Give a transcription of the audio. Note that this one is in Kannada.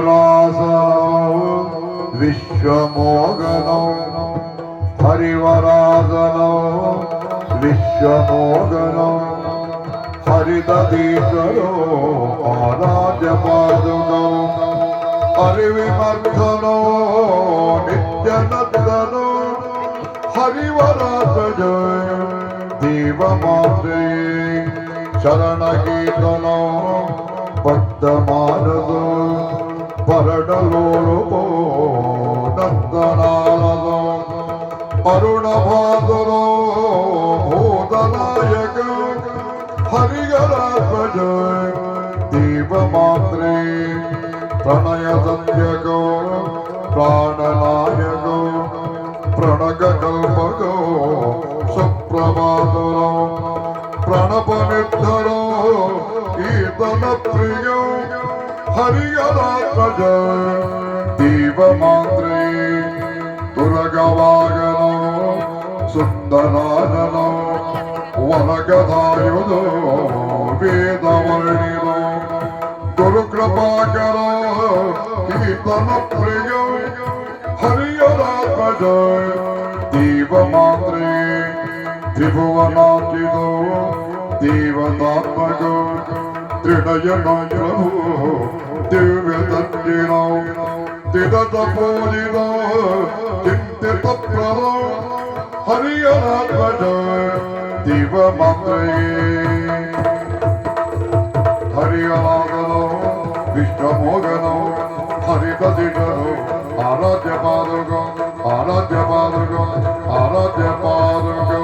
ಹರಿವರಾಸನೋ ವಿಶ್ವಮೋಗನೋ ಹರಿವರಾಸನೋ ವಿಶ್ವಮೋಗನೋ ಹರಿದೀಶರೋ ಆರಾಧ್ಯ ಪಾದುಕೋ ಹರಿವಿಮರ್ಧನೋ ನಿತ್ಯನಂದನೋ ಹರಿವರಾಸ ಜಯ ದೇವಮಾತ್ರೇ ಶರಣಗೀತನೋ ಭಕ್ತ ಮಾನಸೋ ಪರಡಲೋಳುಪೋ ನಂದನಾಲದೋ ಅರುಣಭಾದರೋ ಭೂತನಾಯಕ ಹರಿಗರಾಸ ಜಯ ದೇವಮಾತ್ರೇ ಪ್ರಣಯ ಸಂಧ್ಯಕೋ ಪ್ರಾಣನಾಯಕೋ ಪ್ರಣಗಕಲ್ಪಕೋ ಸುಪ್ರಭಾತರೋ ಪ್ರಣಪನಿರ್ಧರೋ ಕೀರ್ತನ ಪ್ರಿಯೋ ಹರಿಗರಾಸ ಜಯ ದೇವಮಾತ್ರೇ ತುರಗವಾಗನೋ ಸುಂದರಾನನೋ ವನಗದಾಯುಧೋ ವೇದವರ್ಣಿನೋ ಗುರುಕೃಪಾಕರೋ ಕೀರ್ತನ ಪ್ರಿಯೋ ಹರಿಯರಾಸ ಜಯ ದೇವಮಾತ್ರೇ ತ್ರಿಭುವನಾಥಿದೋ ದೇವತಾತ್ಮಕೋ ತ್ರಿನಯನೋ ಪ್ರಭು ದಿವ್ಯತಜ್ಞನೋ ತಿದತ ಪೂಜಿತೋ ಚಿಂತಿತ ಪ್ರಭೋ ಹರಿಯರಾಸ ಜಯ ದೇವಮಾತ್ರೇ ಹರಿಯರಾಗನೋ ವಿಶ್ವಮೋಗನೋ ಹರಿದದಿಶರೋ ಆರಾಧ್ಯ ಪಾದುಕೋ ಆರಾಧ್ಯ ಪಾದುಕೋ ಆರಾಧ್ಯ ಪಾದುಕೋ